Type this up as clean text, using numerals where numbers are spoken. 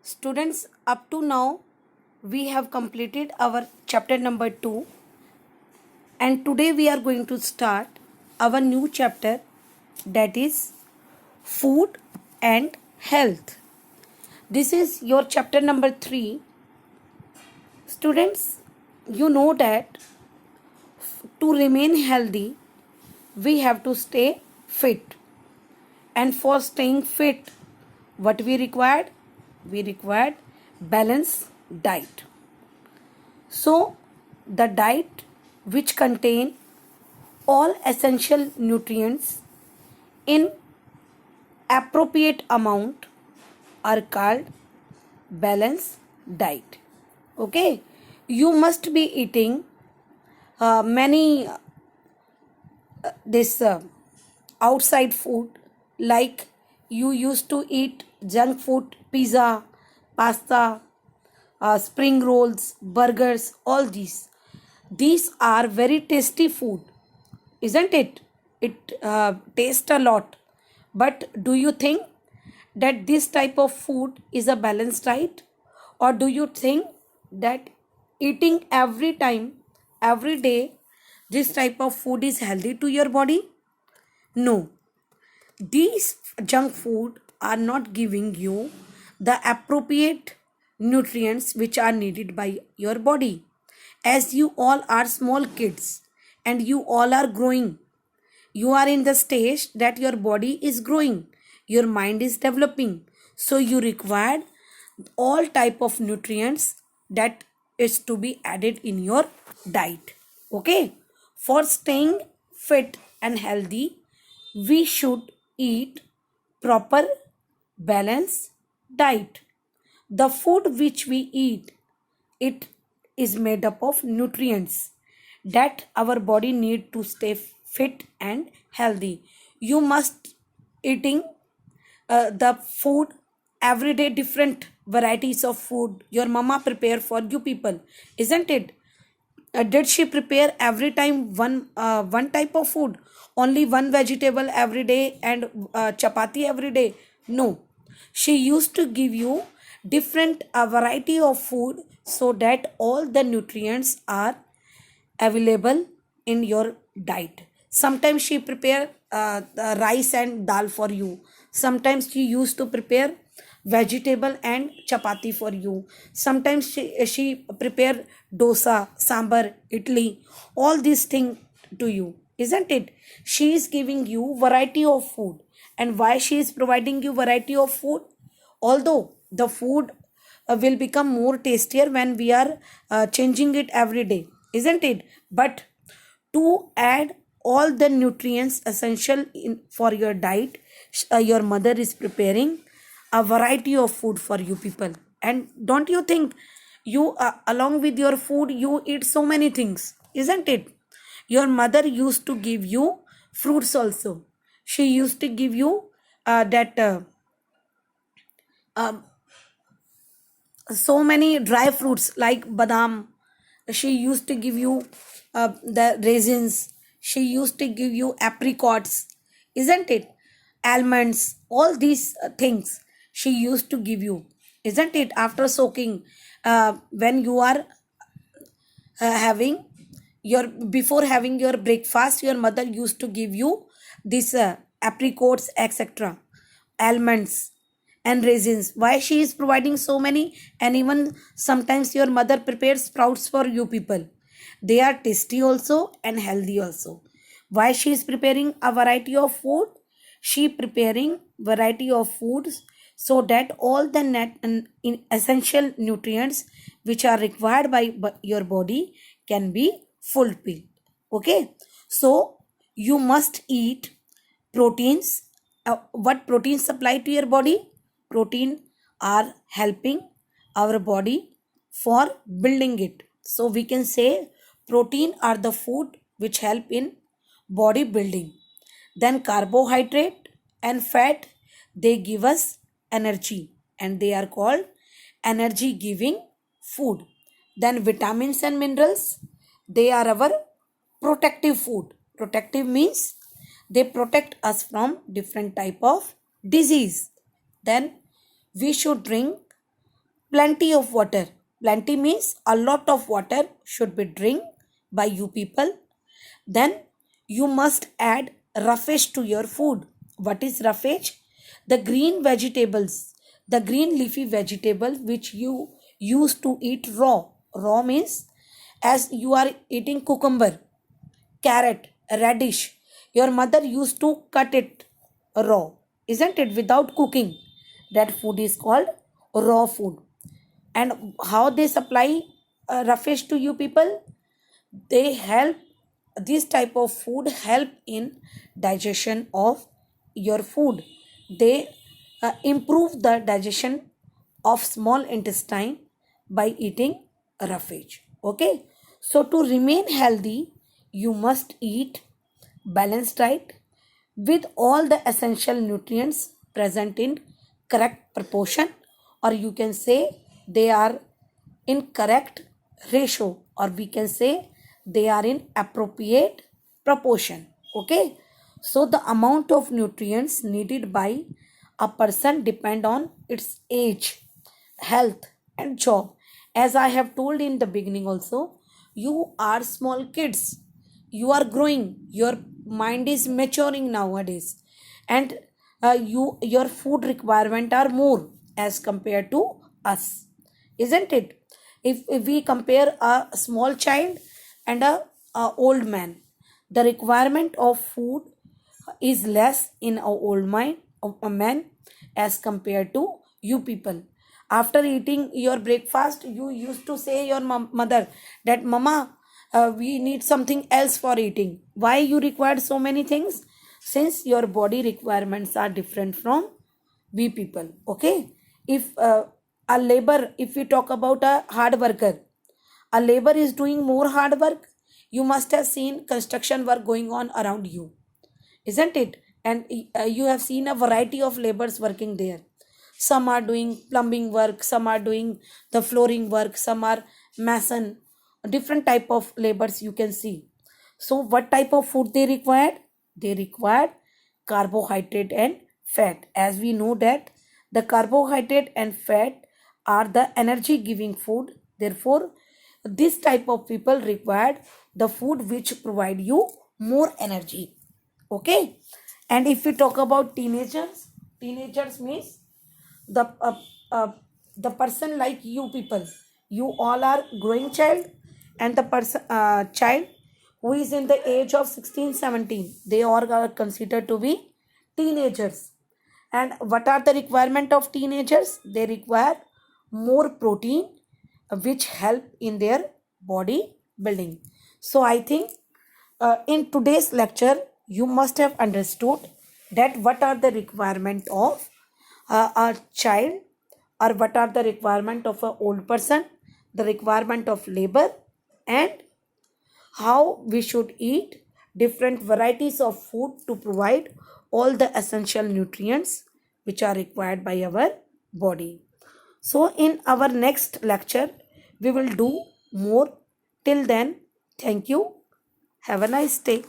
Students, up to now we have completed our chapter number 2, and today we are going to start our new chapter, that is food and health. This is your chapter number 3. Students, you know that to remain healthy we have to stay fit, and for staying fit what we required? We required balanced diet. So the diet which contain all essential nutrients in appropriate amount are called balanced diet. Okay, you must be eating many this outside food, like you used to eat junk food, pizza, pasta, spring rolls, burgers, all these. These are very tasty food, isn't it? It tastes a lot. But do you think that this type of food is a balanced diet? Or do you think that eating every time, every day, this type of food is healthy to your body? No, these junk food are not giving you the appropriate nutrients which are needed by your body. As you all are small kids and you all are growing, you are in the stage that your body is growing, your mind is developing, so you require all type of nutrients that is to be added in your diet. Okay, for staying fit and healthy we should eat proper balanced diet. The food which we eat, it is made up of nutrients that our body need to stay fit and healthy. You must eating the food every day, different varieties of food your mama prepare for you people, isn't it? Did she prepare every time one type of food, only one vegetable every day and chapati every day? No, she used to give you different variety of food so that all the nutrients are available in your diet. Sometimes she prepare rice and dal for you. Sometimes she used to prepare vegetable and chapati for you. Sometimes she prepare dosa, sambar, idli, all these things to you, isn't it? She is giving you variety of food. And why she is providing you variety of food? Although the food will become more tastier when we are changing it every day, isn't it? But to add all the nutrients essential for your diet, your mother is preparing a variety of food for you people. And don't you think you along with your food you eat so many things, isn't it? Your mother used to give you fruits also. She used to give you that um, so many dry fruits like badam. She used to give you the raisins. She used to give you apricots, isn't it? Almonds, all these things she used to give you, isn't it? After soaking, when you are having your before having your breakfast, your mother used to give you this apricots, etc., almonds and raisins. Why she is providing so many? And even sometimes your mother prepares sprouts for you people. They are tasty also and healthy also. Why she is preparing a variety of food? She preparing variety of foods so that all the net and essential nutrients which are required by your body can be fulfilled. Okay, so you must eat proteins. What proteins supply to your body? Protein are helping our body for building it. So we can say protein are the food which help in body building. Then carbohydrate and fat, they give us energy and they are called energy giving food. Then vitamins and minerals, they are our protective food. Protective means they protect us from different type of disease. Then we should drink Plenty of water. Plenty means a lot of water should be drink by you people. Then you must add roughage to your food. What is roughage? The green vegetables, the green leafy vegetable which you used to eat raw. Raw means as you are eating cucumber, carrot, radish. Your mother used to cut it raw, isn't it? Without cooking. That food is called raw food. And how they supply roughage to you people? They help, this type of food help in digestion of your food. They improve the digestion of small intestine by eating roughage. Okay, so to remain healthy you must eat balanced diet with all the essential nutrients present in correct proportion, or you can say they are in correct ratio, or we can say they are in appropriate proportion. Okay, so the amount of nutrients needed by a person depend on its age, health and job. As I have told in the beginning also, you are small kids, you are growing, your mind is maturing nowadays, and your food requirement are more as compared to us, isn't it? If we compare a small child and a old man, the requirement of food is less in a old mind of a man as compared to you people. After eating your breakfast you used to say your mother that mama, we need something else for eating. Why you required so many things? Since your body requirements are different from we people. Okay, if a labor, if we talk about a hard worker, a labor is doing more hard work. You must have seen construction work going on around you, isn't it? And you have seen a variety of labors working there. Some are doing plumbing work, some are doing the flooring work, some are mason, different type of labors you can see. So what type of food they required? They required carbohydrate and fat. As we know that the carbohydrate and fat are the energy giving food, therefore this type of people required the food which provide you more energy. Okay, and if we talk about teenagers, teenagers means the the person like you people, you all are growing child, and the person child who is in the age of 16, 17, they all are considered to be teenagers. And what are the requirement of teenagers? They require more protein, which help in their body building. So I think in today's lecture you must have understood that what are the requirement of a child, or what are the requirement of a old person, the requirement of labor, and how we should eat different varieties of food to provide all the essential nutrients which are required by our body. So in our next lecture we will do more. Till then, thank you, have a nice day.